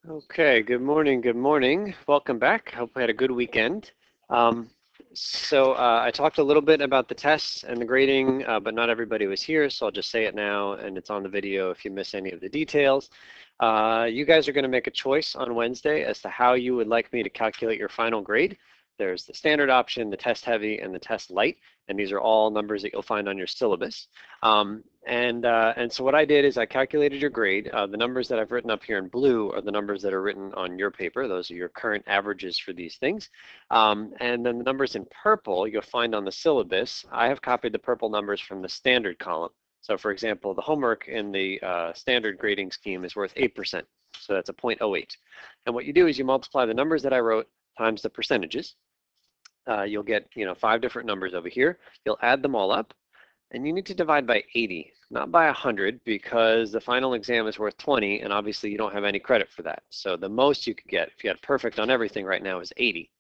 Okay, good morning, good morning. Welcome back. Hope we had a good weekend. I talked a little bit about the tests and the grading, but not everybody was here, so I'll just say it now, and it's on the video if you miss any of the details. You guys are going to make a choice on Wednesday as to how you would like me to calculate your final grade. There's the standard option, the test heavy, and the test light, and these are all numbers that you'll find on your syllabus. And so what I did is I calculated your grade. The numbers that I've written up here in blue are the numbers that are written on your paper. Those are your current averages for these things. And then the numbers in purple you'll find on the syllabus. I have copied the purple numbers from the standard column. So for example, the homework in the standard grading scheme is worth 8%. So that's a 0.08. And what you do is you multiply the numbers that I wrote times the percentages. You'll get 5 different numbers over here. You'll add them all up. And you need to divide by 80, not by 100, because the final exam is worth 20, and obviously you don't have any credit for that. So the most you could get, if you had perfect on everything right now, is 80,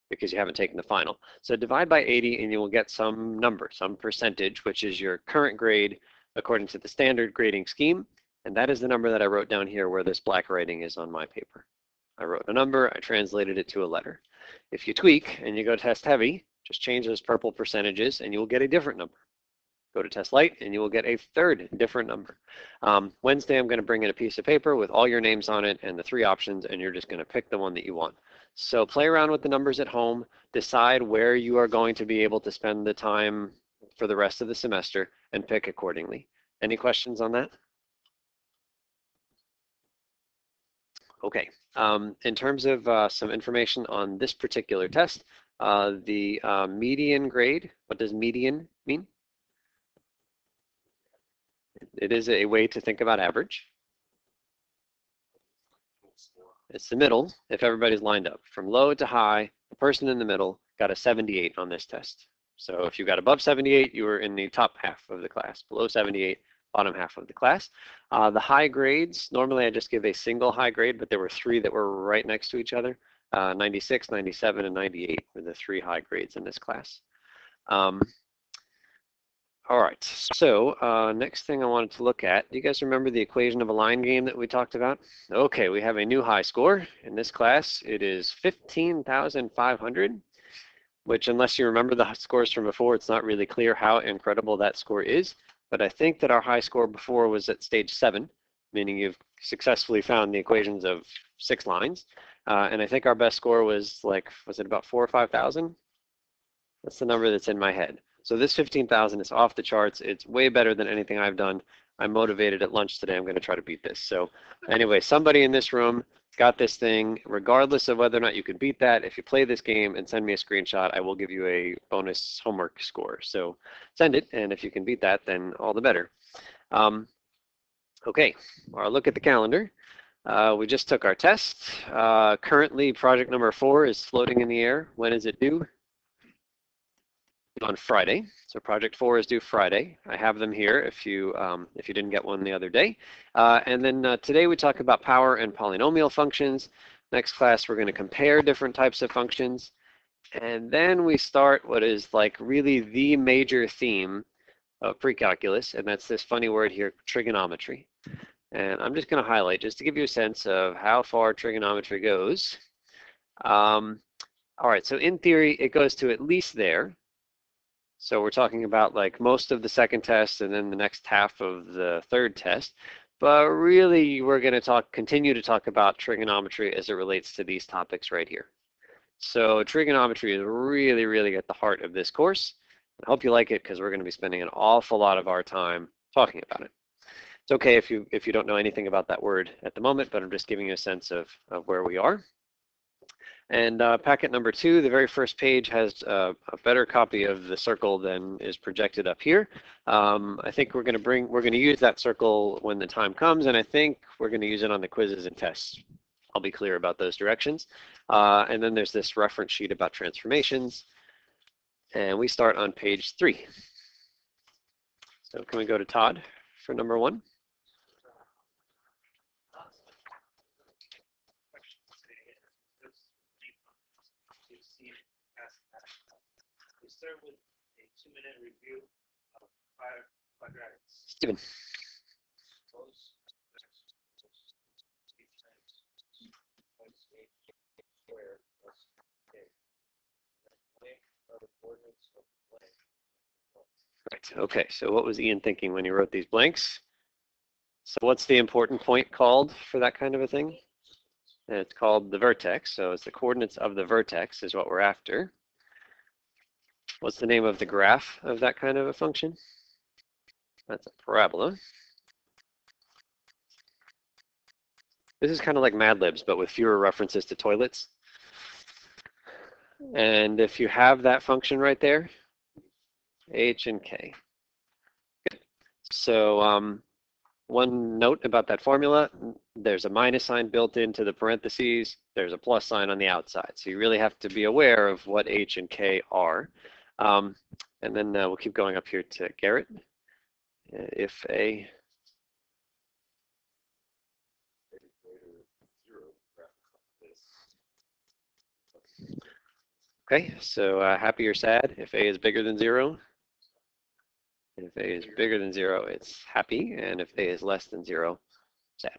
because you haven't taken the final. So divide by 80, and you will get some number, some percentage, which is your current grade according to the standard grading scheme. And that is the number that I wrote down here where this black writing is on my paper. I wrote a number, I translated it to a letter. If you tweak and you go test heavy, just change those purple percentages, and you will get a different number. Go to test light and you will get a third different number. Wednesday, I'm going to bring in a piece of paper with all your names on it and the 3 options, and you're just going to pick the one that you want. So play around with the numbers at home, decide where you are going to be able to spend the time for the rest of the semester, and pick accordingly. Any questions on that? Okay, in terms of some information on this particular test, the median grade, what does median mean? It is a way to think about average. It's the middle if everybody's lined up. From low to high, the person in the middle got a 78 on this test. So if you got above 78, you were in the top half of the class. Below 78, bottom half of the class. The high grades, normally I just give a single high grade, but there were 3 that were right next to each other. 96, 97, and 98 were the 3 high grades in this class. All right, so next thing I wanted to look at, do you guys remember the equation of a line game that we talked about? Okay, we have a new high score. In this class, it is 15,500, which unless you remember the scores from before, it's not really clear how incredible that score is. But I think that our high score before was at stage 7, meaning you've successfully found the equations of 6 lines. And I think our best score was was it about 4,000 or 5,000? That's the number that's in my head. So this 15,000 is off the charts. It's way better than anything I've done. I'm motivated at lunch today. I'm going to try to beat this. So anyway, somebody in this room got this thing. Regardless of whether or not you can beat that, if you play this game and send me a screenshot, I will give you a bonus homework score. So send it, and if you can beat that, then all the better. Okay, our look at the calendar. We just took our test. Currently, project number 4 is floating in the air. When is it due? On Friday. So project 4 is due Friday. I have them here if you didn't get one the other day. And then today we talk about power and polynomial functions. Next class we're going to compare different types of functions. And then we start what is like really the major theme of pre-calculus, and that's this funny word here, trigonometry. And I'm just going to highlight just to give you a sense of how far trigonometry goes. All right, so in theory it goes to at least there. So we're talking about like most of the second test and then the next half of the third test. But really, we're going to continue to talk about trigonometry as it relates to these topics right here. So trigonometry is really, really at the heart of this course. I hope you like it because we're going to be spending an awful lot of our time talking about it. It's okay if you don't know anything about that word at the moment, but I'm just giving you a sense of where we are. And packet number 2, the very first page has a better copy of the circle than is projected up here. I think we're going to use that circle when the time comes, and I think we're going to use it on the quizzes and tests. I'll be clear about those directions. And then there's this reference sheet about transformations, and we start on page 3. So can we go to Todd for number 1? Start with a 2-minute review of quadratics. Steven. Right, okay, so what was Ian thinking when he wrote these blanks? So what's the important point called for that kind of a thing? And it's called the vertex, so it's the coordinates of the vertex is what we're after. What's the name of the graph of that kind of a function? That's a parabola. This is kind of like Mad Libs, but with fewer references to toilets. And if you have that function right there, h and k. Good. So one note about that formula, there's a minus sign built into the parentheses, there's a plus sign on the outside. So you really have to be aware of what h and k are. And then we'll keep going up here to Garrett. If a okay, so happy or sad if a is bigger than 0? If a is bigger than 0, it's happy, and if a is less than 0, sad.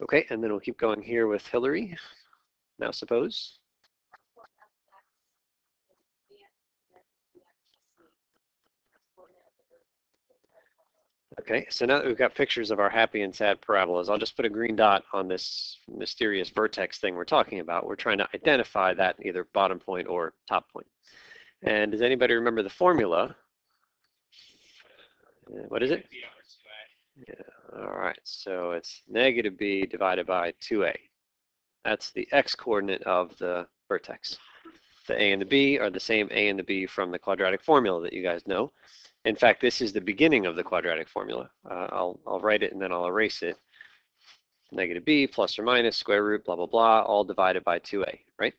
Okay, and then we'll keep going here with Hillary. Now suppose. Okay, so now that we've got pictures of our happy and sad parabolas, I'll just put a green dot on this mysterious vertex thing we're talking about. We're trying to identify that either bottom point or top point. And does anybody remember the formula? What is it? Yeah, all right, so it's negative b divided by 2a. That's the x-coordinate of the vertex. The a and the b are the same a and the b from the quadratic formula that you guys know. In fact, this is the beginning of the quadratic formula. I'll write it and then I'll erase it. Negative b plus or minus square root blah, blah, blah, all divided by 2a, right?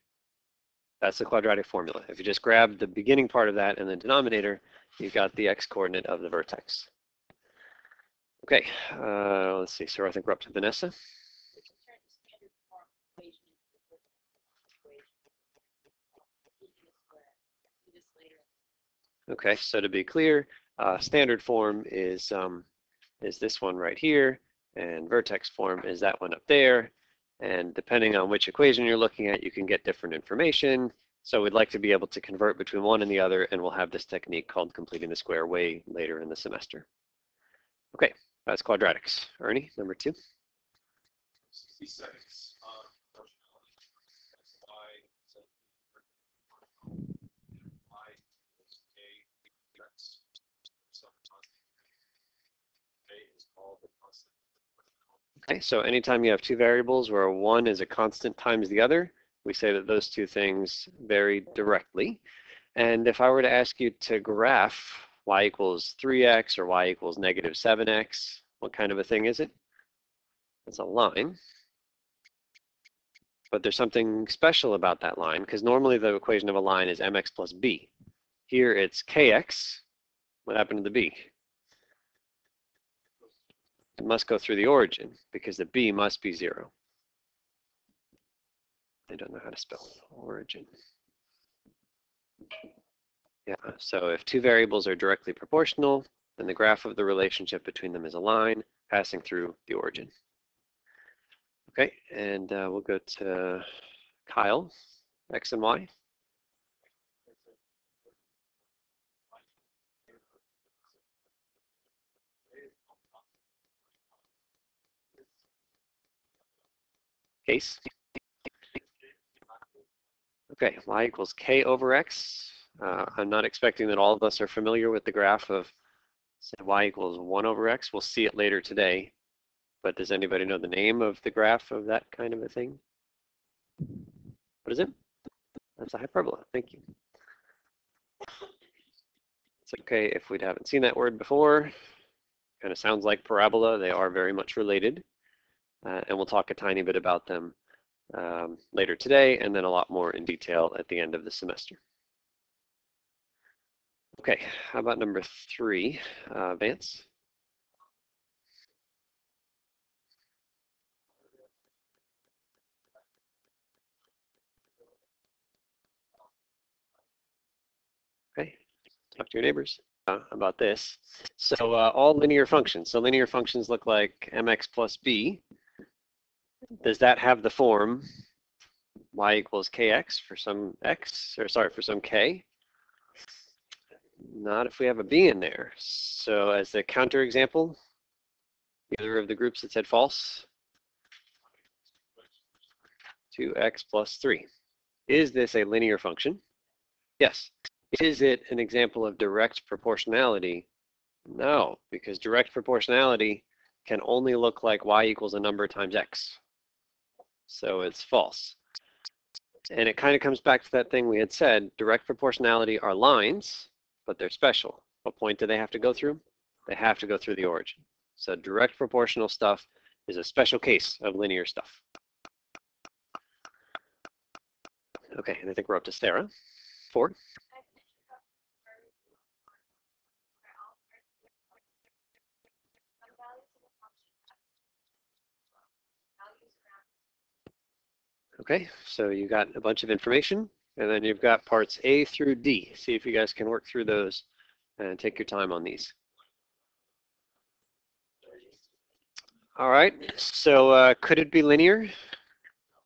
That's the quadratic formula. If you just grab the beginning part of that and the denominator, you've got the x-coordinate of the vertex. Okay, let's see. So I think we're up to Vanessa. Okay, so to be clear, standard form is this one right here, and vertex form is that one up there. And depending on which equation you're looking at, you can get different information. So we'd like to be able to convert between one and the other, and we'll have this technique called completing the square way later in the semester. Okay, that's quadratics. Ernie, number 2. 66. Okay, so anytime you have two variables where one is a constant times the other, we say that those two things vary directly. And if I were to ask you to graph y equals 3x or y equals negative 7x, what kind of a thing is it? It's a line. But there's something special about that line, because normally the equation of a line is mx plus b. Here it's kx. What happened to the b? It must go through the origin, because the b must be 0. I don't know how to spell origin. Yeah, so if two variables are directly proportional, then the graph of the relationship between them is a line passing through the origin. Okay, and we'll go to Kyle, x and y. Case. Okay, y equals k over x. I'm not expecting that all of us are familiar with the graph of say, y equals 1 over x. We'll see it later today. But does anybody know the name of the graph of that kind of a thing? What is it? That's a hyperbola. Thank you. It's okay if we haven't seen that word before. Kind of sounds like parabola. They are very much related. And we'll talk a tiny bit about them later today, and then a lot more in detail at the end of the semester. Okay, how about number 3, Vance? Okay, talk to your neighbors about this. So all linear functions. So linear functions look like mx plus b. Does that have the form y equals kx for some x, or sorry, for some k. Not if we have a b in there. So as the counter example, either of the groups that said false, 2x plus 3. Is this a linear function? Yes. Is it an example of direct proportionality? No, because direct proportionality can only look like y equals a number times x. So it's false. And it kind of comes back to that thing we had said, direct proportionality are lines, but they're special. What point do they have to go through? They have to go through the origin. So direct proportional stuff is a special case of linear stuff. Okay, and I think we're up to Sarah. 4. Okay, so you got a bunch of information, and then you've got parts A through D. See if you guys can work through those and take your time on these. All right, so could it be linear?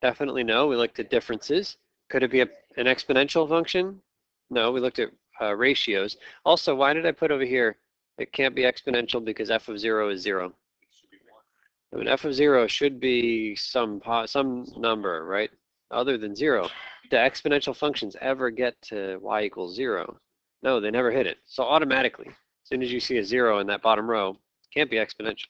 Definitely no. We looked at differences. Could it be an exponential function? No, we looked at ratios. Also, why did I put over here, it can't be exponential because f of 0 is 0. I mean, f of 0 should be some number, right? Other than 0. Do exponential functions ever get to y equals 0? No, they never hit it. So automatically, as soon as you see a 0 in that bottom row, it can't be exponential.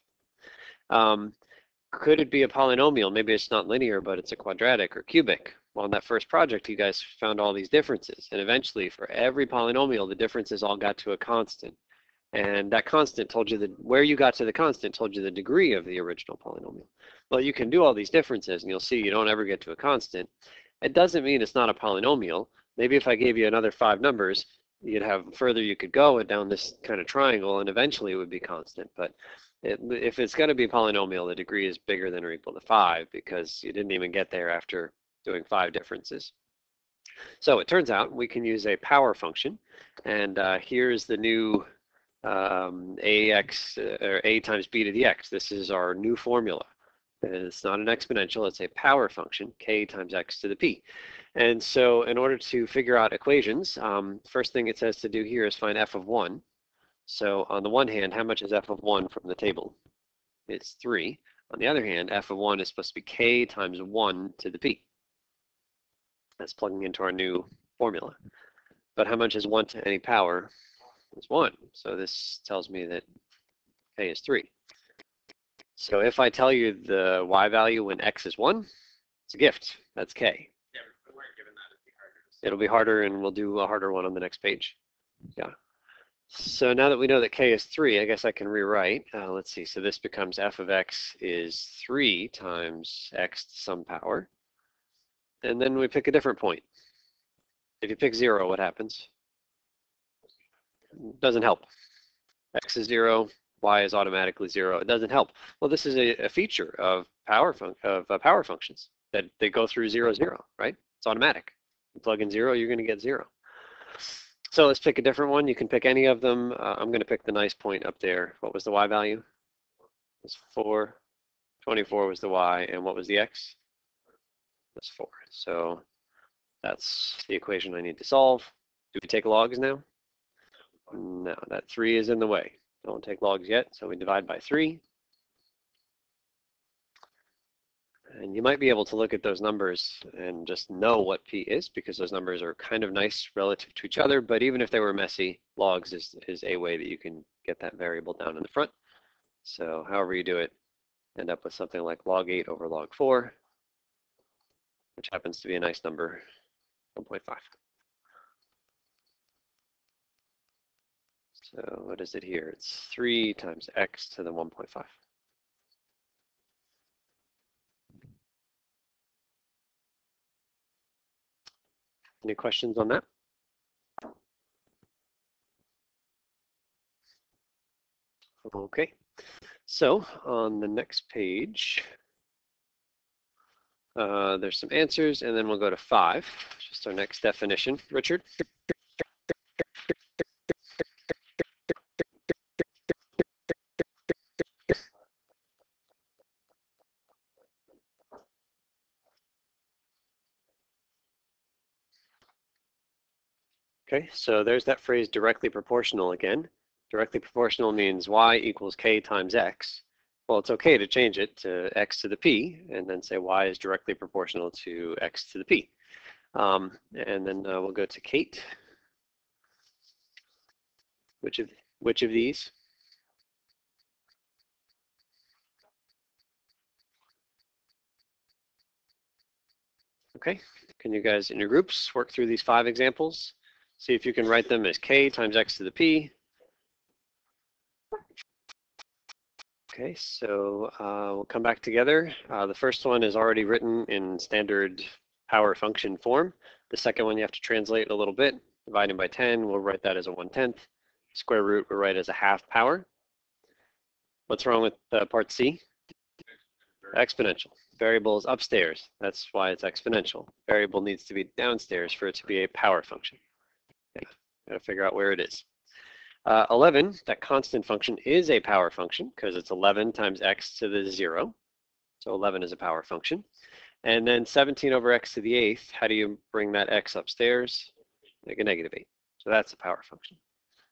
Could it be a polynomial? Maybe it's not linear, but it's a quadratic or cubic. Well, in that first project, you guys found all these differences. And eventually, for every polynomial, the differences all got to a constant. And that constant told you where you got to the constant told you the degree of the original polynomial. Well, you can do all these differences, and you'll see you don't ever get to a constant. It doesn't mean it's not a polynomial. Maybe if I gave you another 5 numbers, you'd have further you could go down this kind of triangle, and eventually it would be constant. But if it's going to be polynomial, the degree is bigger than or equal to 5 because you didn't even get there after doing 5 differences. So it turns out we can use a power function, and here's the new ax or a times b to the x. This is our new formula. It's not an exponential, it's a power function, k times x to the p. And so in order to figure out equations, first thing it says to do here is find f of 1. So on the one hand, how much is f of 1 from the table? It's 3. On the other hand, f of 1 is supposed to be k times 1 to the p. That's plugging into our new formula. But how much is 1 to any power? It's 1. So this tells me that k is 3. So if I tell you the y value when x is 1, it's a gift. That's k. Yeah, if we weren't given that, it'd be harder. It'll be harder, and we'll do a harder one on the next page. Yeah. So now that we know that k is 3, I guess I can rewrite. Let's see. So this becomes f of x is 3 times x to some power. And then we pick a different point. If you pick 0, what happens? Doesn't help. X is 0, y is automatically 0. It doesn't help. Well, this is a feature of power functions, that they go through 0, 0, right? It's automatic. You plug in 0, you're going to get 0. So let's pick a different one. You can pick any of them. I'm going to pick the nice point up there. What was the y value? It was 4. 24 was the y, and what was the x? That's 4. So that's the equation I need to solve. Do we take logs now? No, that 3 is in the way. Don't take logs yet, so we divide by 3. And you might be able to look at those numbers and just know what p is, because those numbers are kind of nice relative to each other, but even if they were messy, logs is a way that you can get that variable down in the front. So however you do it, end up with something like log 8 over log 4, which happens to be a nice number, 1.5. So what is it here? It's 3 times x to the 1.5. Any questions on that? Okay, so on the next page, there's some answers, and then we'll go to 5, just our next definition. Richard? Okay, so there's that phrase directly proportional again. Directly proportional means y equals k times x. Well, it's okay to change it to x to the p and then say y is directly proportional to x to the p. And then we'll go to Kate. Which of these? Okay, can you guys in your groups work through these 5 examples? See if you can write them as k times x to the p. Okay, so we'll come back together. The first one is already written in standard power function form. The second one you have to translate a little bit. Dividing by 10, we'll write that as a 1/10. Square root, we'll write as a half power. What's wrong with part C? Exponential. Variable is upstairs. That's why it's exponential. Variable needs to be downstairs for it to be a power function. Okay. Gotta figure out where it is. 11, that constant function is a power function because it's 11 times x to the 0. So 11 is a power function. And then 17 over x to the 8th, how do you bring that x upstairs? Make a -8. So that's a power function.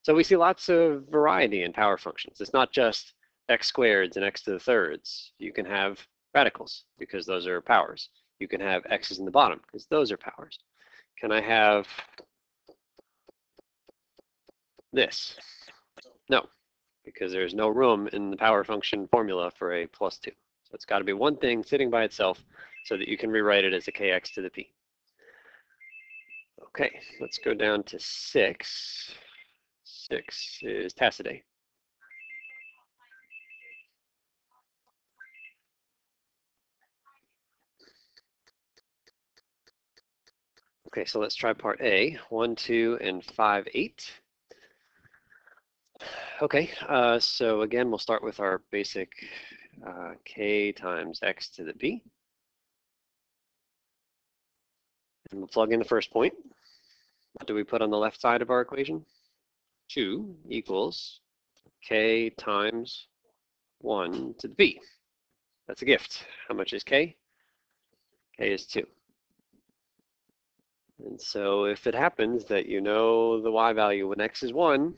So we see lots of variety in power functions. It's not just x squareds and x to the thirds. You can have radicals because those are powers. You can have x's in the bottom because those are powers. Can I have this? No, because there's no room in the power function formula for a +2. So it's got to be one thing sitting by itself so that you can rewrite it as a kx to the p. Okay, let's go down to 6. 6 is Taciday. Okay, so let's try part A, 1, 2, and 5, 8. Okay, so again, we'll start with our basic k times x to the p. And we'll plug in the first point. What do we put on the left side of our equation? 2 equals k times 1 to the p. That's a gift. How much is k? K is 2. And so if it happens that you know the y value when x is 1,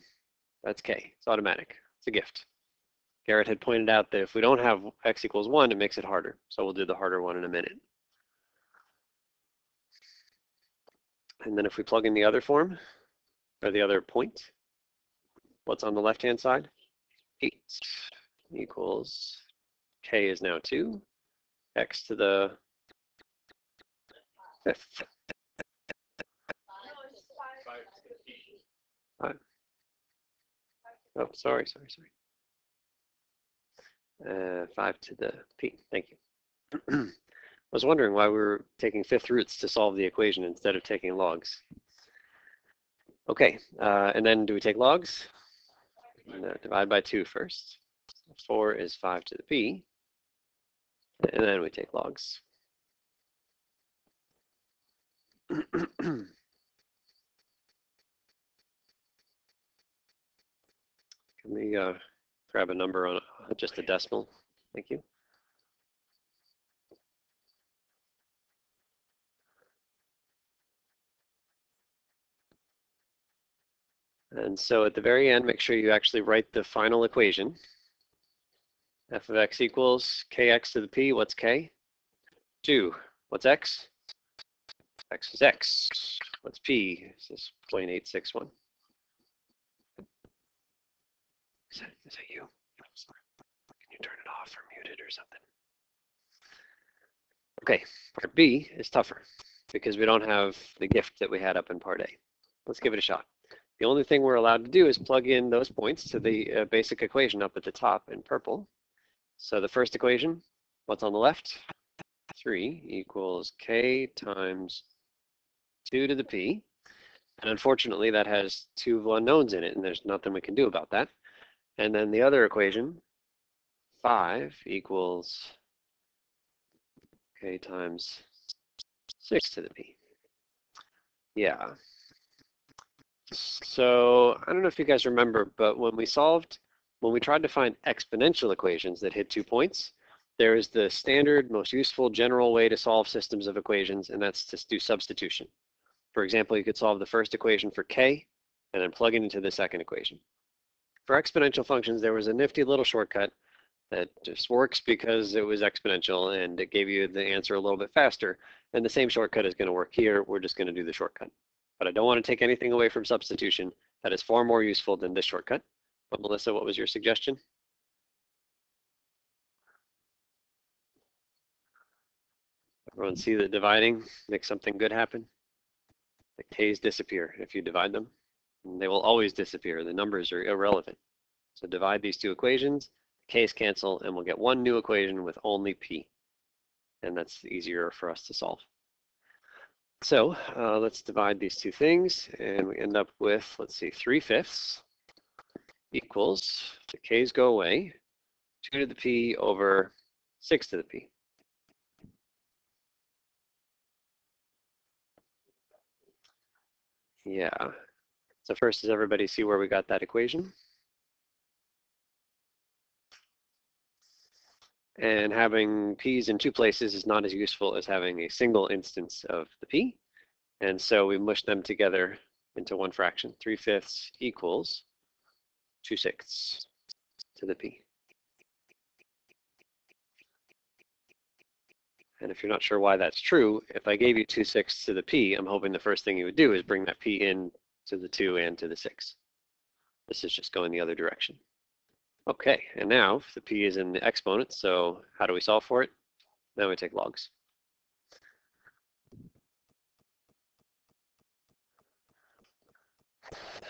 that's k. It's automatic. It's a gift. Garrett had pointed out that if we don't have x equals 1, it makes it harder. So we'll do the harder one in a minute. And then if we plug in the other form, or the other point, what's on the left-hand side? 8 equals k is now 2, x to the 5th. 5. Oh, sorry. 5 to the p. Thank you. I was wondering why we were taking 5th roots to solve the equation instead of taking logs. Okay, and then do we take logs? Divide by 2 first. 4 is 5 to the p. And then we take logs. Can we grab a number on just a decimal? Thank you. And so at the very end, make sure you actually write the final equation. F of x equals kx to the p. What's k? 2. What's x? X is x. What's p? This is 0.861. Is that you? Can you turn it off or mute it or something? Okay, part B is tougher because we don't have the gift that we had up in part A. Let's give it a shot. The only thing we're allowed to do is plug in those points to the basic equation up at the top in purple. So the first equation, what's on the left? 3 equals k times 2 to the p. And unfortunately, that has 2 unknowns in it, and there's nothing we can do about that. And then the other equation, 5 equals k times 6 to the p. Yeah. So I don't know if you guys remember, but when we tried to find exponential equations that hit 2 points, there is the standard, most useful, general way to solve systems of equations, and that's to do substitution. For example, you could solve the first equation for k and then plug it into the second equation. For exponential functions, there was a nifty little shortcut that just works because it was exponential and it gave you the answer a little bit faster. And the same shortcut is going to work here. We're just going to do the shortcut. But I don't want to take anything away from substitution. That is far more useful than this shortcut. But Melissa, what was your suggestion? Everyone see that dividing makes something good happen? The k's disappear if you divide them. And they will always disappear. The numbers are irrelevant. So divide these two equations, k's cancel, and we'll get one new equation with only p. And that's easier for us to solve. So let's divide these two things, and we end up with, let's see, 3/5 equals, the k's go away, 2 to the p over 6 to the p. Yeah. So first, does everybody see where we got that equation? And having p's in two places is not as useful as having a single instance of the p. And so we mush them together into one fraction. 3/5 equals 2/6 to the p. And if you're not sure why that's true, if I gave you 2/6 to the p, I'm hoping the first thing you would do is bring that p in to the 2 and to the 6. This is just going the other direction. Okay, and now the p is in the exponent, so how do we solve for it? Now we take logs.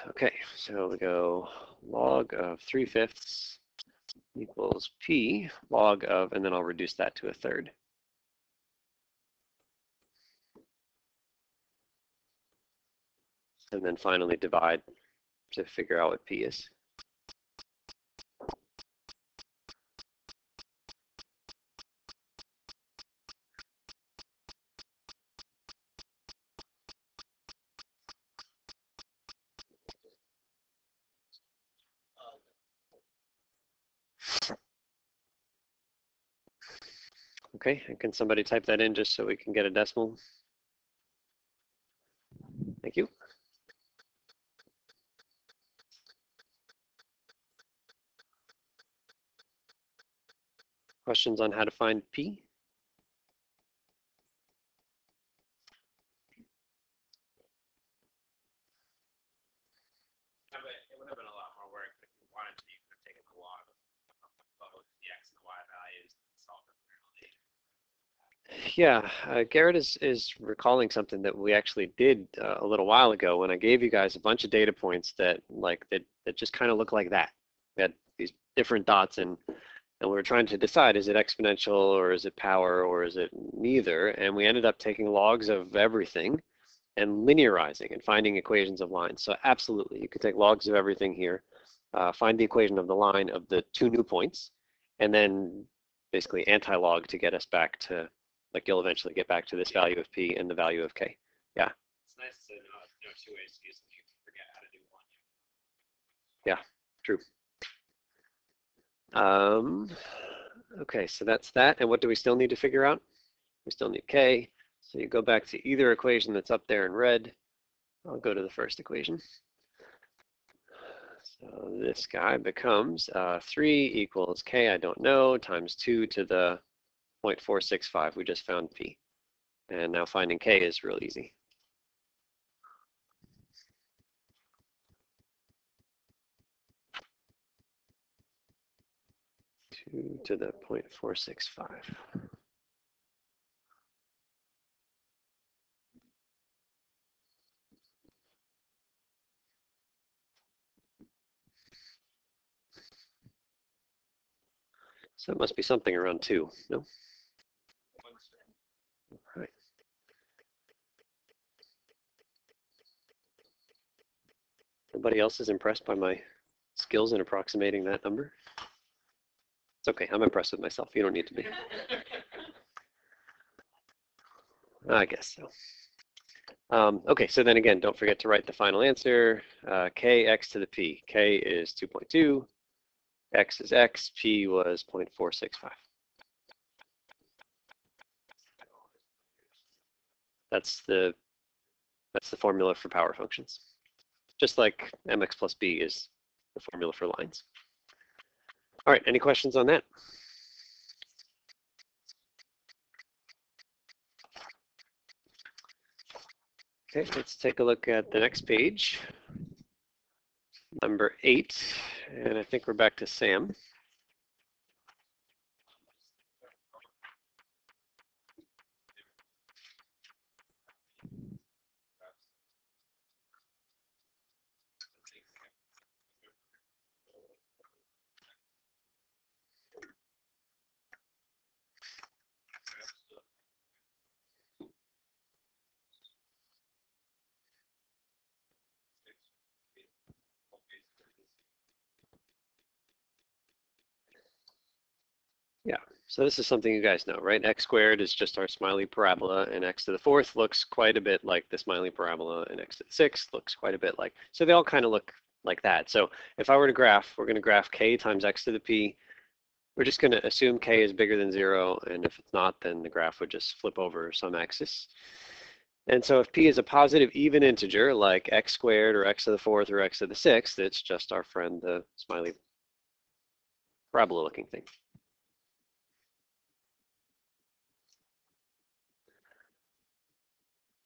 Okay, so we go log of 3/5 equals p log of, and then I'll reduce that to a third. And then finally divide to figure out what p is. Okay, and can somebody type that in just so we can get a decimal? Thank you. Questions on how to find p? It would have been a lot more work, but if you wanted to, you could have taken the log of both the x and the y values and solved them manually. Yeah, Garrett is recalling something that we actually did a little while ago when I gave you guys a bunch of data points that just kind of look like that. We had these different dots and we were trying to decide, is it exponential or is it power or is it neither? And we ended up taking logs of everything and linearizing and finding equations of lines. So absolutely, you could take logs of everything here, find the equation of the line of the two new points, and then basically anti-log to get us back to, like you'll eventually get back to this value of p and the value of k. Yeah? It's nice to know two ways to use them. You can forget how to do one. Yeah, true. Okay, so that's that. And what do we still need to figure out? We still need k. So you go back to either equation that's up there in red. I'll go to the first equation. So this guy becomes 3 equals k, I don't know, times 2 to the 0.465. We just found p. And now finding k is real easy. 2 to the 0.465. So it must be something around 2, no? All right. Nobody else is impressed by my skills in approximating that number? It's okay, I'm impressed with myself. You don't need to be. I guess so. Okay, so then again, don't forget to write the final answer. Kx to the p. K is 2.2, x is x, p was 0.465. That's the That's the formula for power functions. Just like mx plus b is the formula for lines. All right, any questions on that? Okay, let's take a look at the next page, number 8, and I think we're back to Sam. Yeah, so this is something you guys know, right? X squared is just our smiley parabola, and x to the 4th looks quite a bit like the smiley parabola, and x to the 6th looks quite a bit like, so they all kind of look like that. So if I were to graph, we're going to graph k times x to the p. We're just going to assume k is bigger than 0, and if it's not, then the graph would just flip over some axis. And so if p is a positive even integer, like x squared or x to the 4th or x to the 6th, it's just our friend, the smiley parabola looking thing.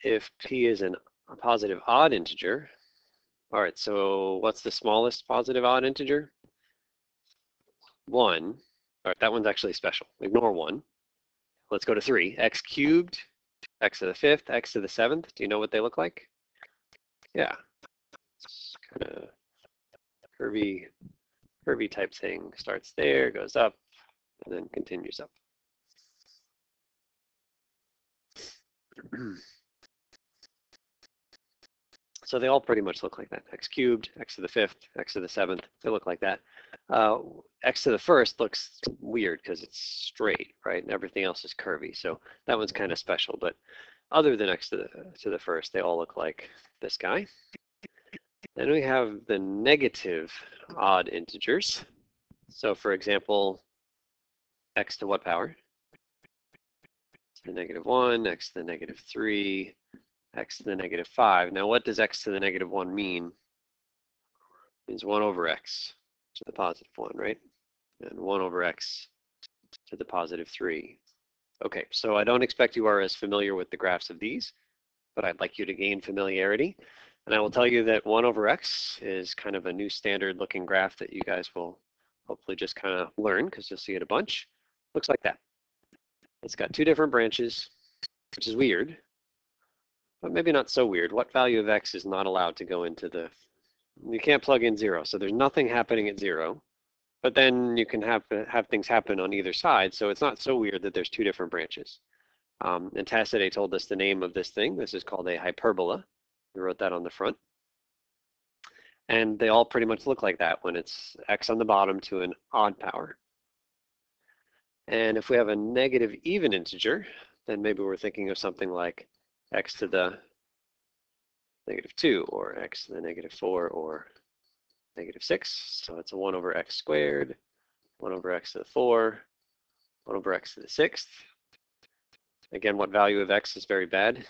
If p is a positive odd integer, all right, so what's the smallest positive odd integer? 1. All right, that one's actually special. Ignore 1. Let's go to 3. X cubed, x to the 5th, x to the 7th. Do you know what they look like? Yeah. It's kind of curvy type thing. Starts there, goes up, and then continues up. So they all pretty much look like that. X cubed, x to the 5th, x to the 7th, they look like that. X to the 1st looks weird because it's straight, right? And everything else is curvy. So that one's kind of special. But other than x to the 1st, they all look like this guy. Then we have the negative odd integers. So for example, x to what power? To the -1, x to the -3, x to the -5. Now what does x to the -1 mean? It means 1 over x to the +1, right? And 1 over x to the +3. Okay, so I don't expect you are as familiar with the graphs of these, but I'd like you to gain familiarity. And I will tell you that 1 over x is kind of a new standard looking graph that you guys will hopefully just kind of learn because you'll see it a bunch. Looks like that. It's got 2 different branches, which is weird, but maybe not so weird. What value of x is not allowed to go into the, you can't plug in 0, so there's nothing happening at 0, but then you can have things happen on either side, so it's not so weird that there's 2 different branches. And Tacite told us the name of this thing. This is called a hyperbola. We wrote that on the front. And they all pretty much look like that when it's x on the bottom to an odd power. And if we have a negative even integer, then maybe we're thinking of something like x to the -2 or x to the -4 or -6. So it's a 1 over x squared, 1 over x to the 4, 1 over x to the 6th. Again, what value of x is very bad?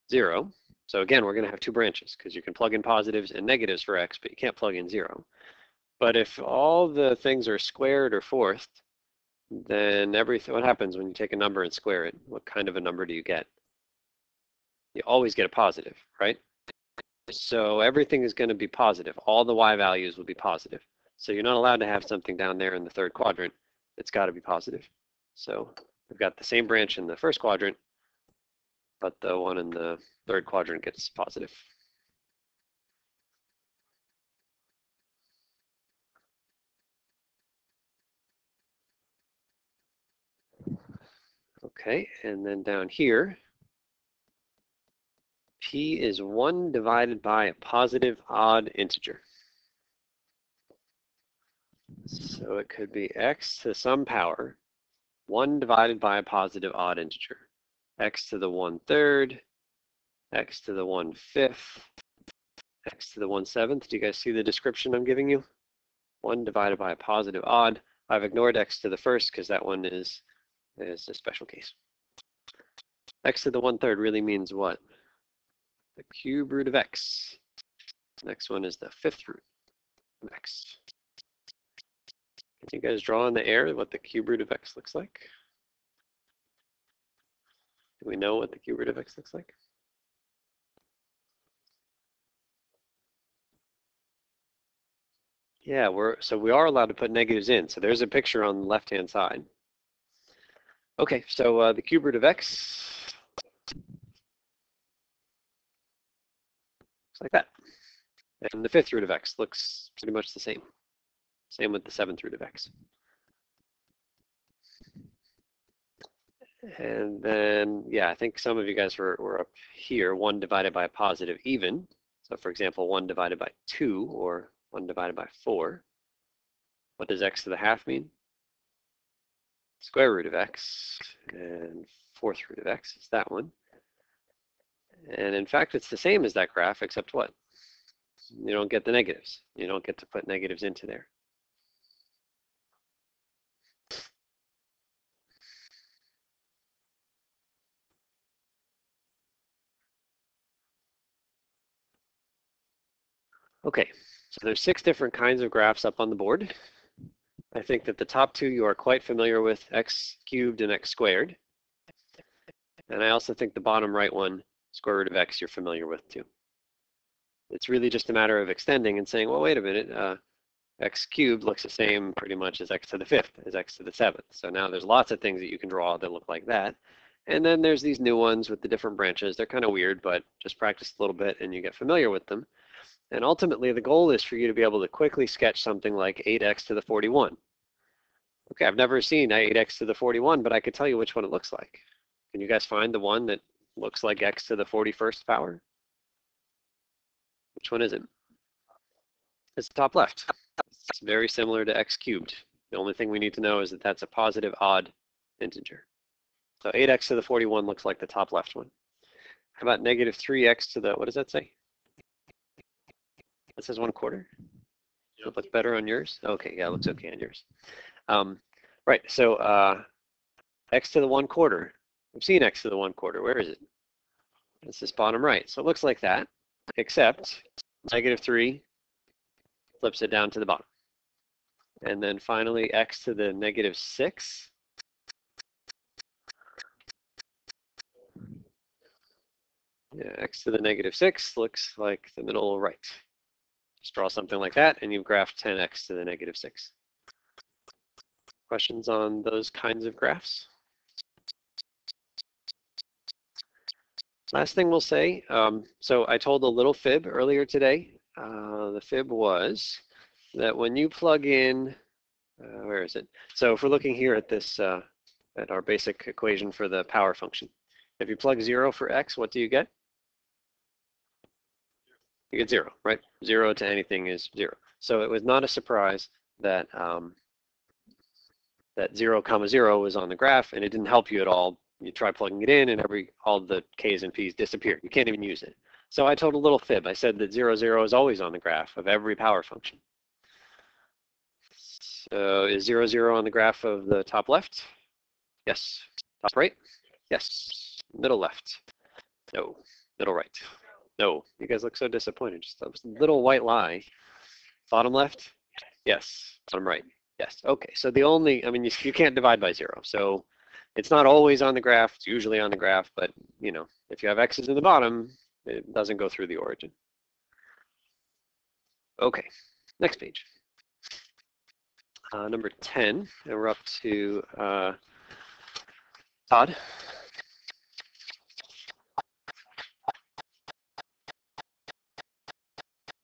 0. So again, we're going to have 2 branches because you can plug in positives and negatives for x, but you can't plug in 0. But if all the things are squared or fourthed, then what happens when you take a number and square it? What kind of a number do you get? You always get a positive, right? So everything is going to be positive. All the y values will be positive. So you're not allowed to have something down there in the 3rd quadrant. It's got to be positive. So we've got the same branch in the 1st quadrant, but the one in the 3rd quadrant gets positive. Okay, and then down here, p is 1 divided by a positive odd integer. So it could be x to some power, 1 divided by a positive odd integer. X to the 1/3, x to the 1/5, x to the 1/7. Do you guys see the description I'm giving you? 1 divided by a positive odd. I've ignored x to the 1st because that one is a special case. X to the 1/3 really means what? the cube root of x. Next one is the fifth root of x. Can you guys draw in the air what the cube root of x looks like? Do we know what the cube root of x looks like? Yeah, we are allowed to put negatives in. So there's a picture on the left-hand side. Okay, so the cube root of x looks like that. And the fifth root of x looks pretty much the same. Same with the seventh root of x. And then, yeah, I think some of you guys were up here, 1 divided by a positive even. So for example, 1 divided by 2 or 1 divided by 4. What does x to the half mean? Square root of x, and fourth root of x is that one. And in fact, it's the same as that graph, except what? You don't get the negatives. You don't get to put negatives into there. Okay, so there's 6 different kinds of graphs up on the board. I think that the top 2 you are quite familiar with, x cubed and x squared. And I also think the bottom right one, square root of x, you're familiar with too. It's really just a matter of extending and saying, well, wait a minute, x cubed looks the same pretty much as x to the 5th, as x to the 7th. So now there's lots of things that you can draw that look like that. And then there's these new ones with the different branches. They're kind of weird, but just practice a little bit and you get familiar with them. And ultimately, the goal is for you to be able to quickly sketch something like 8x to the 41. Okay, I've never seen 8x to the 41, but I could tell you which one it looks like. Can you guys find the one that looks like x to the 41st power? Which one is it? It's the top left. It's very similar to x cubed. The only thing we need to know is that that's a positive odd integer. So 8x to the 41 looks like the top left one. How about negative 3x to the, what does that say? That says 1/4. Does it look better on yours? Okay, yeah, it looks okay on yours. Right, so x to the 1/4. I've seen x to the 1/4. Where is it? It's this bottom right. So it looks like that, except negative 3 flips it down to the bottom. And then finally, x to the negative 6. Yeah, x to the negative 6 looks like the middle right. Just draw something like that, and you've graphed 10x to the negative 6. Questions on those kinds of graphs? Last thing we'll say, so I told a little fib earlier today. The fib was that when you plug in, where is it? So if we're looking here at this, at our basic equation for the power function, if you plug 0 for x, what do you get? You get 0, right? 0 to anything is 0. So it was not a surprise that that 0, 0 was on the graph, and it didn't help you at all. You try plugging it in, and all the k's and p's disappear. You can't even use it. So I told a little fib. I said that 0, 0 is always on the graph of every power function. So is 0, 0 on the graph of the top left? Yes. Top right? Yes. Middle left? No. Middle right? No. You guys look so disappointed. Just a little white lie. Bottom left? Yes. Bottom right? Yes. Okay. So the only, I mean, you can't divide by 0. So it's not always on the graph. It's usually on the graph. But, you know, if you have x's in the bottom, it doesn't go through the origin. Okay. Next page. Number 10. And we're up to Todd.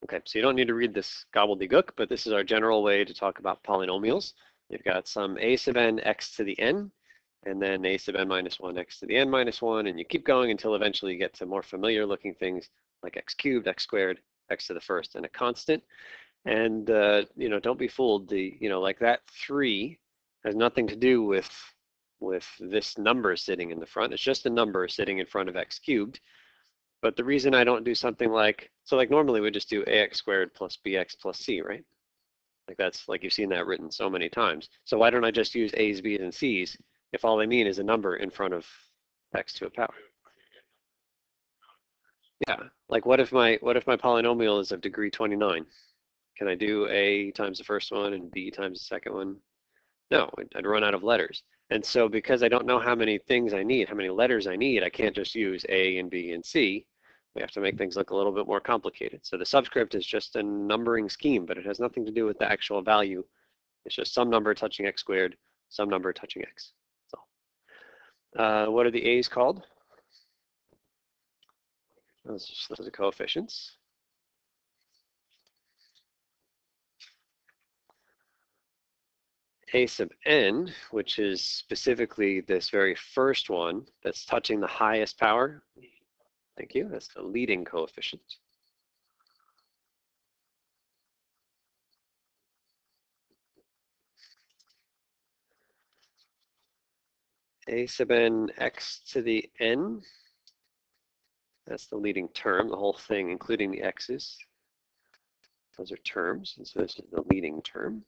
Okay, so you don't need to read this gobbledygook, but this is our general way to talk about polynomials. You've got some a sub n x to the n, and then a sub n minus 1 x to the n minus 1, and you keep going until eventually you get to more familiar looking things like x cubed, x squared, x to the first, and a constant. And you know, don't be fooled. Like that 3 has nothing to do with this number sitting in the front. It's just a number sitting in front of x cubed. But the reason I don't do something like, so like normally we just do ax squared plus bx plus c, right? Like that's, like you've seen that written so many times. So why don't I just use a's, b's, and c's if all they mean is a number in front of x to a power? Yeah, like what if my polynomial is of degree 29? Can I do A times the first one and B times the second one? No, I'd run out of letters. And so because I don't know how many things I need, how many letters I need, I can't just use A and B and C. We have to make things look a little bit more complicated. So the subscript is just a numbering scheme, but it has nothing to do with the actual value. It's just some number touching x squared, some number touching x. So what are the A's called? Those are the coefficients. A sub n, which is specifically this very first one that's touching the highest power. Thank you. That's the leading coefficient. A sub n x to the n. That's the leading term, the whole thing, including the x's. Those are terms, and so this is the leading term.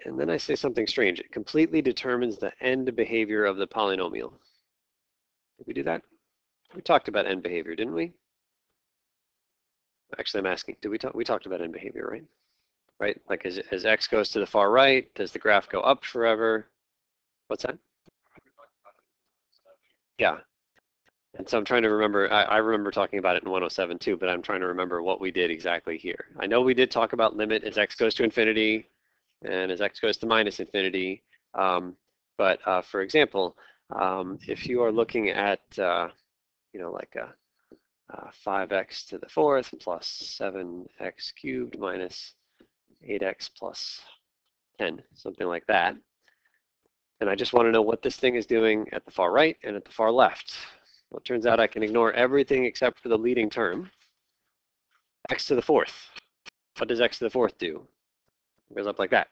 And then I say something strange. It completely determines the end behavior of the polynomial. Did we do that? We talked about end behavior, didn't we? Actually, I'm asking, did we talked about end behavior, right? Right, like as x goes to the far right, does the graph go up forever? What's that? Yeah. And so I'm trying to remember, I remember talking about it in 107 too, but I'm trying to remember what we did exactly here. I know we did talk about limit as x goes to infinity and as x goes to minus infinity. But for example, if you are looking at, like 5x to the fourth plus 7x cubed minus 8x plus 10, something like that. And I just want to know what this thing is doing at the far right and at the far left. Well, it turns out I can ignore everything except for the leading term, x to the fourth. What does x to the fourth do? It goes up like that.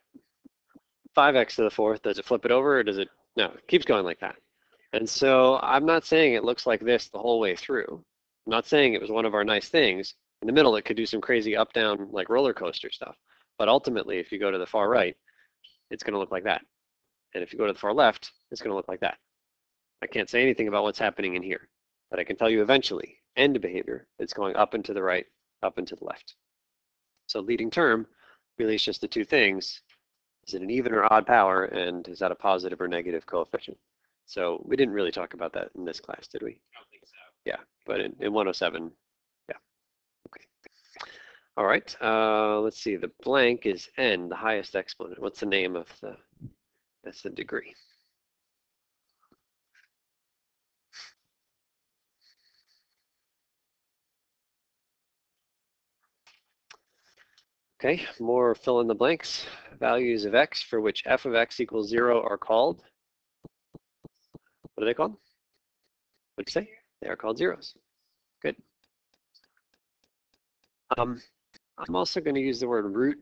5x to the fourth, does it flip it over or does it? No, it keeps going like that. And so I'm not saying it looks like this the whole way through. I'm not saying it was one of our nice things. In the middle, it could do some crazy up down like roller coaster stuff. But ultimately, if you go to the far right, it's going to look like that. And if you go to the far left, it's going to look like that. I can't say anything about what's happening in here, but I can tell you eventually, end behavior, it's going up and to the right, up and to the left. So leading term really is just the two things. Is it an even or odd power, and is that a positive or negative coefficient? So we didn't really talk about that in this class, did we? I don't think so. Yeah, but in 107, yeah. Okay. All right, let's see. The blank is n, the highest exponent. What's the name of that's the degree. Okay, more fill in the blanks. Values of x for which f of x equals 0 are called. What are they called? What did you say? They are called zeros. Good. I'm also going to use the word root.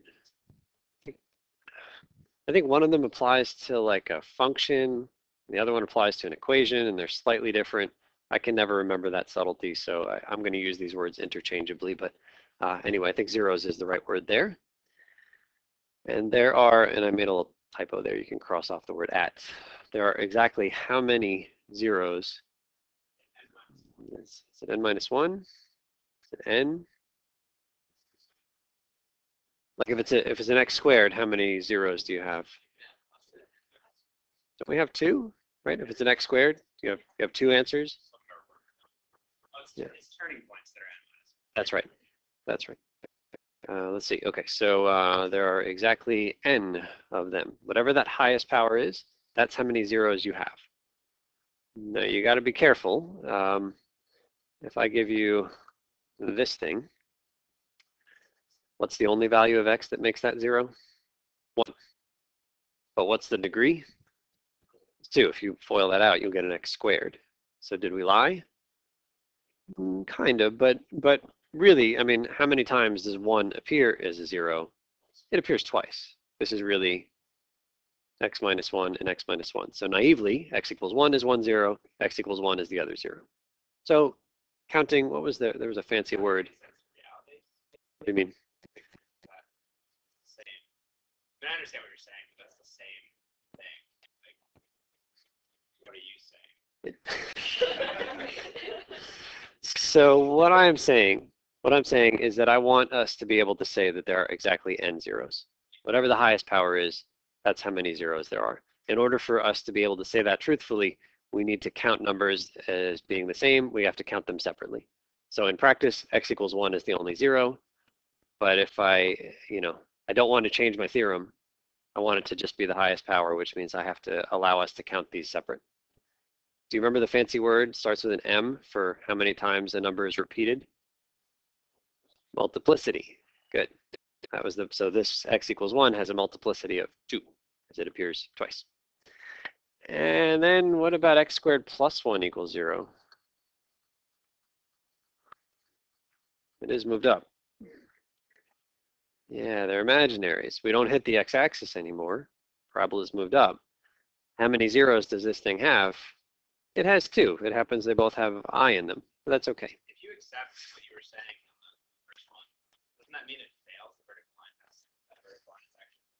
I think one of them applies to like a function, and the other one applies to an equation, and they're slightly different. I can never remember that subtlety, so I'm going to use these words interchangeably. But anyway, I think zeros is the right word there. And there are, and I made a little typo there, you can cross off the word at. There are exactly how many zeros? Is it n minus 1? Is it n? Like if it's an x squared, how many zeros do you have? Don't we have two, right? If it's an x squared, you have two answers. Yeah. It's turning points that are n minus 1. That's right. That's right. Let's see. Okay, so there are exactly n of them. Whatever that highest power is, that's how many zeros you have. Now you got to be careful. If I give you this thing, what's the only value of x that makes that 0? 1. But what's the degree? It's 2. If you FOIL that out, you'll get an x squared. So did we lie? Kind of, but really, I mean, how many times does 1 appear as a 0? It appears twice. This is really x minus 1 and x minus 1. So naively, x equals 1 is 1, 0. X equals 1 is the other 0. So counting, what was there? There was a fancy word. What do you mean? I understand what you're saying, but that's the same thing. What are you saying? So what I'm saying is that I want us to be able to say that there are exactly n zeros. Whatever the highest power is, that's how many zeros there are. In order for us to be able to say that truthfully, we need to count numbers as being the same. We have to count them separately. So in practice, x equals 1 is the only zero. But if I don't want to change my theorem, I want it to just be the highest power, which means I have to allow us to count these separate. Do you remember the fancy word? Starts with an M for how many times a number is repeated? Multiplicity. Good. That was so this x equals 1 has a multiplicity of 2, as it appears twice. And then what about x squared plus 1 equals 0? It is moved up. Yeah, they're imaginaries. We don't hit the x-axis anymore. Parabola is moved up. How many zeros does this thing have? It has 2. It happens they both have I in them, but that's okay. If you accept what you were saying on the first one, doesn't that mean it fails the vertical line test? That vertical line is actually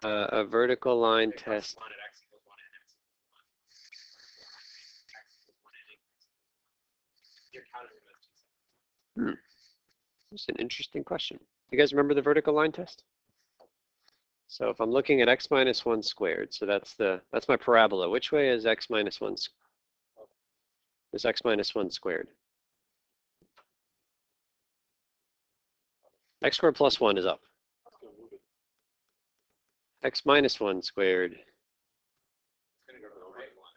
A vertical line test. 1 at x equals 1 and x equals 1. X equals 1 and x equals 1. You're counting those two separate. That's an interesting question. You guys remember the vertical line test? So if I'm looking at x minus 1 squared, so that's my parabola. Which way is x minus 1? Is x minus 1 squared? X squared plus 1 is up. X minus 1 squared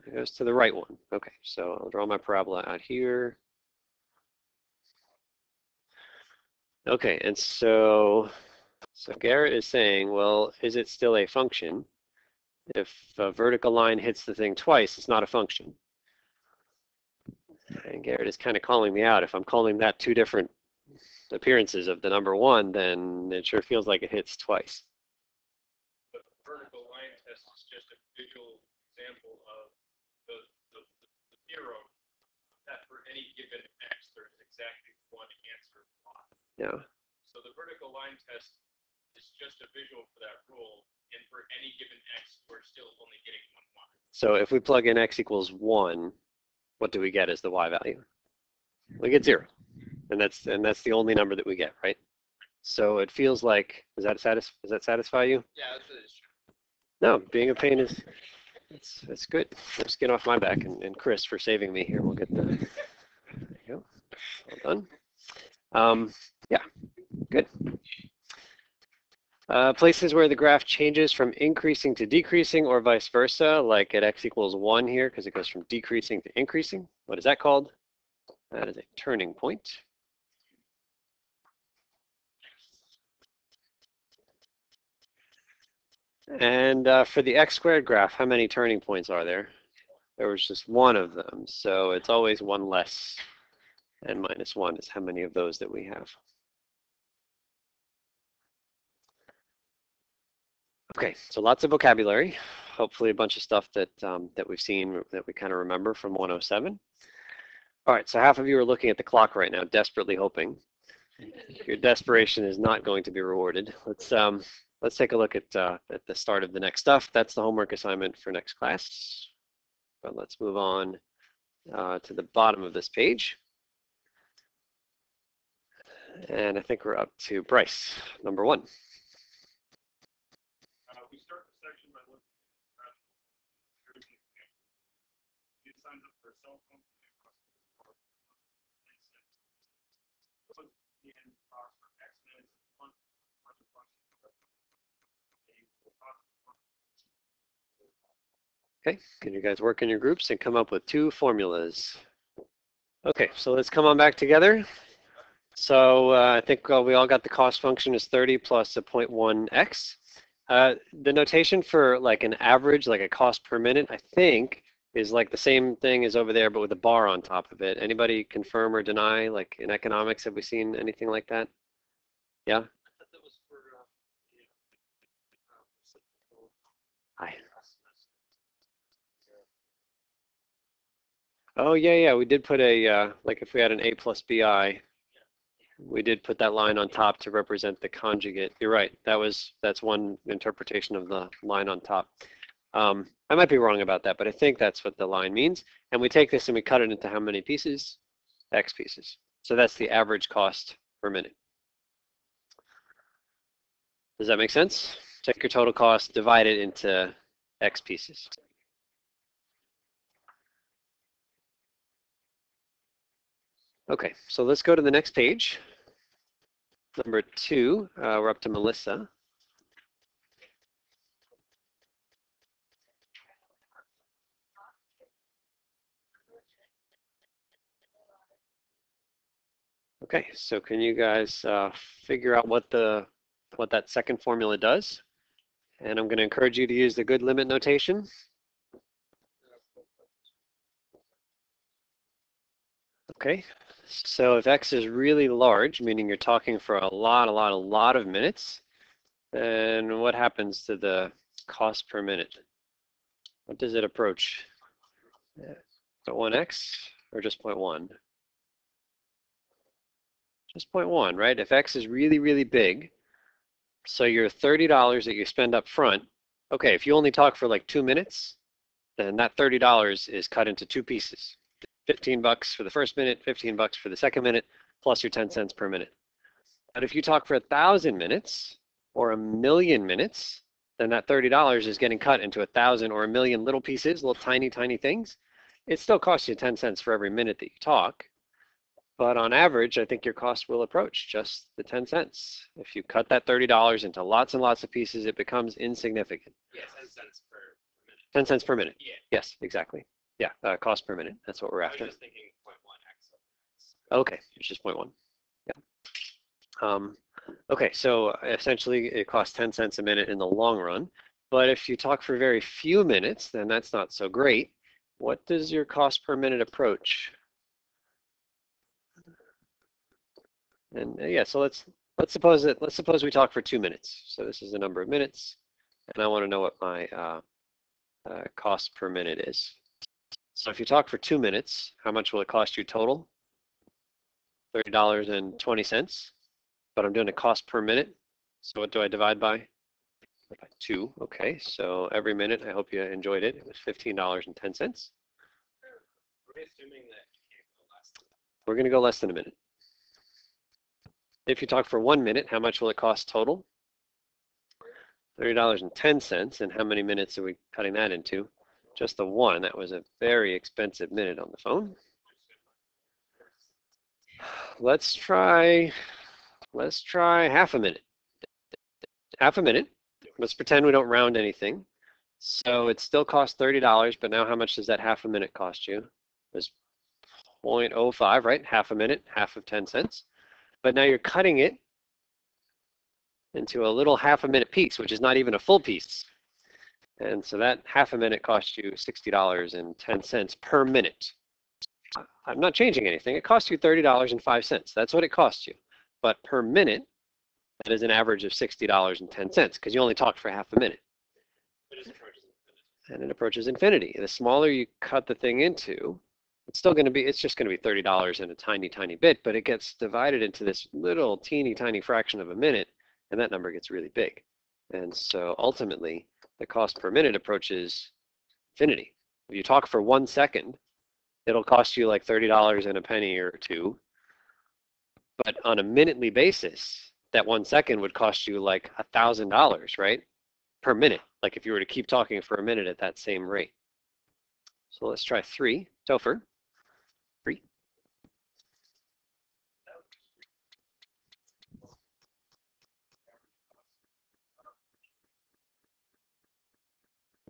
it goes to the right one. Okay, so I'll draw my parabola out here. Okay, and so Garrett is saying, well, is it still a function? If a vertical line hits the thing twice, it's not a function. And Garrett is kind of calling me out. If I'm calling that two different appearances of the number 1, then it sure feels like it hits twice. But the vertical line test is just a visual example of the theorem that for any given x, there's exactly one answer y. Yeah. So the vertical line test is just a visual for that rule, and for any given x, we're still only getting one y. So if we plug in x equals 1, what do we get as the y value? We get 0. And that's the only number that we get, right? So it feels like, does that satisfy you? Yeah, that's really true. No, being a pain is, it's good. Let's get off my back, and Chris for saving me here. We'll get the, there you go. Well done. Yeah, good. Places where the graph changes from increasing to decreasing or vice versa, like at x equals 1 here, because it goes from decreasing to increasing. What is that called? That is a turning point. And for the x squared graph, how many turning points are there? There was just one of them, so it's always one less. And minus 1 is how many of those that we have. Okay, so lots of vocabulary. Hopefully a bunch of stuff that we've seen that we kind of remember from 107. All right, so half of you are looking at the clock right now, desperately hoping. Your desperation is not going to be rewarded. Let's take a look at the start of the next stuff. That's the homework assignment for next class. But let's move on to the bottom of this page. And I think we're up to Bryce, number 1. We start the section by looking at the it signs up for cell phone. Okay, can you guys work in your groups and come up with 2 formulas? Okay, so let's come on back together. So I think we all got the cost function is 30 plus a 0.1x. The notation for like an average, like a cost per minute, I think is like the same thing as over there, but with a bar on top of it. Anybody confirm or deny, like in economics, have we seen anything like that? Yeah? I thought that was for Hi. Oh, yeah, we did put a, like if we had an a plus bi, we did put that line on top to represent the conjugate. You're right, that's one interpretation of the line on top. I might be wrong about that, but I think that's what the line means. And we take this and we cut it into how many pieces? X pieces. So that's the average cost per minute. Does that make sense? Take your total cost, divide it into X pieces. Okay, so let's go to the next page. Number 2, we're up to Melissa. Okay, so can you guys figure out what that second formula does? And I'm going to encourage you to use the good limit notation. Okay, so if X is really large, meaning you're talking for a lot of minutes, then what happens to the cost per minute? What does it approach? So 1x or just 0.1? Just 0.1, right? If X is really big, so your $30 that you spend up front, okay, if you only talk for like 2 minutes, then that $30 is cut into 2 pieces. 15 bucks for the first minute, 15 bucks for the second minute, plus your 10 cents per minute. But if you talk for 1,000 minutes or 1,000,000 minutes, then that $30 is getting cut into 1,000 or 1,000,000 little pieces, little tiny things. It still costs you 10 cents for every minute that you talk. But on average, I think your cost will approach just the 10 cents. If you cut that $30 into lots and lots of pieces, it becomes insignificant. Yeah, 10 cents per minute. 10 cents per minute. Yeah. Yes, exactly. Yeah, cost per minute. That's what we're after. I was just thinking 0.1x. Okay, it's just 0.1. Yeah. Okay, so essentially it costs 10 cents a minute in the long run. But if you talk for very few minutes, then that's not so great. What does your cost per minute approach? And yeah, so let's suppose we talk for 2 minutes. So this is the number of minutes, and I want to know what my cost per minute is. So if you talk for 2 minutes, how much will it cost you total? $30.20. But I'm doing a cost per minute. So what do I divide by? By 2. Okay, so every minute, I hope you enjoyed it. It was $15.10. Are we assuming that you can't go less than that? We're going to go less than a minute. If you talk for 1 minute, how much will it cost total? $30.10. And how many minutes are we cutting that into? Just the one. That was a very expensive minute on the phone. Let's try half a minute. Half a minute. Let's pretend we don't round anything. So it still costs $30, but now how much does that half a minute cost you? It was 0.05, right? Half a minute, half of 10 cents. But now you're cutting it into a little half a minute piece, which is not even a full piece. And so that half a minute costs you $60.10 per minute. I'm not changing anything. It costs you $30.05. That's what it costs you. But per minute, that is an average of $60.10 because you only talked for half a minute. And it approaches infinity. The smaller you cut the thing into, it's just going to be $30 and a tiny bit, but it gets divided into this little teeny tiny fraction of a minute, and that number gets really big. And so ultimately, the cost per minute approaches infinity. If you talk for 1 second, it'll cost you like $30 and a penny or two. But on a minutely basis, that 1 second would cost you like $1,000, right? Per minute, like if you were to keep talking for a minute at that same rate. So let's try 3. Topher. 3.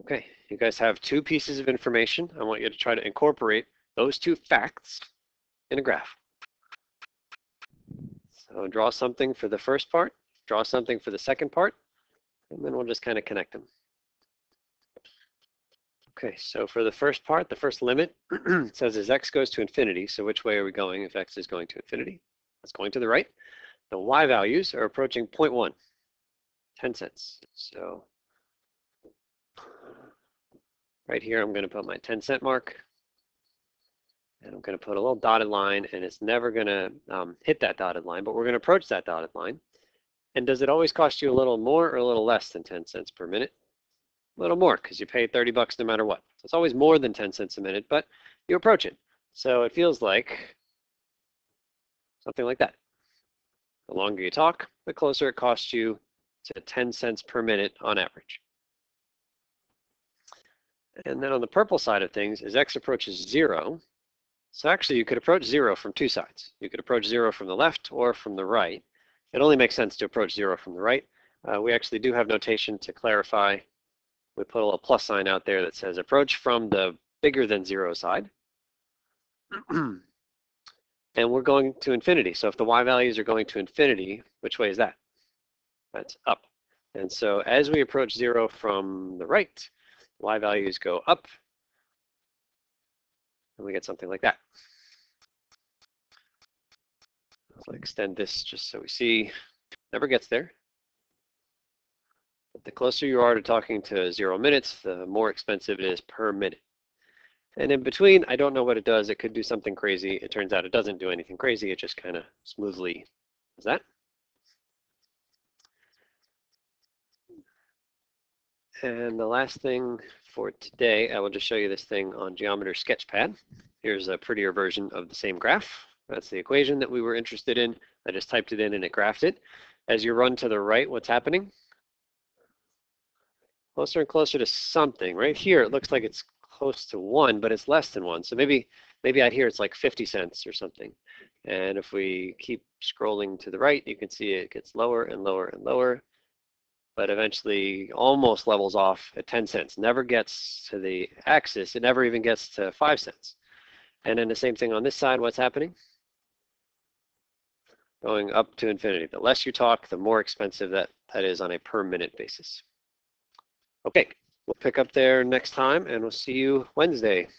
Okay, you guys have 2 pieces of information. I want you to try to incorporate those 2 facts in a graph. So draw something for the first part, draw something for the second part, and then we'll just kind of connect them. Okay, so for the first part, the first limit says as x goes to infinity. So which way are we going if x is going to infinity? It's going to the right. The y values are approaching 0.1, 10 cents. So right here, I'm going to put my 10-cent mark. And I'm going to put a little dotted line, and it's never going to hit that dotted line, but we're going to approach that dotted line. And does it always cost you a little more or a little less than 10 cents per minute? a little more because you pay 30 bucks no matter what. So it's always more than 10 cents a minute, but you approach it. So it feels like something like that. The longer you talk, the closer it costs you to 10 cents per minute on average. And then on the purple side of things, as x approaches 0, so actually you could approach 0 from two sides. You could approach 0 from the left or from the right. It only makes sense to approach 0 from the right. We actually do have notation to clarify. We put a little plus sign out there that says approach from the bigger than 0 side. And we're going to infinity. So if the y values are going to infinity, which way is that? That's up. And so as we approach 0 from the right, y values go up, and we get something like that. I'll extend this just so we see. Never gets there. But the closer you are to talking to 0 minutes, the more expensive it is per minute. And in between, I don't know what it does. It could do something crazy. It turns out it doesn't do anything crazy. It just kind of smoothly does that. And the last thing for today, I will just show you this thing on Geometers Sketchpad. Here's a prettier version of the same graph. That's the equation that we were interested in. I just typed it in and it graphed it. As you run to the right, what's happening? Closer and closer to something. Right here, it looks like it's close to 1, but it's less than 1. So maybe out here it's like 50 cents or something. And if we keep scrolling to the right, you can see it gets lower and lower and lower, but eventually almost levels off at 10 cents. Never gets to the axis. It never even gets to 5 cents. And then the same thing on this side, what's happening? Going up to infinity. The less you talk, the more expensive that is on a per minute basis. Okay, we'll pick up there next time, and we'll see you Wednesday.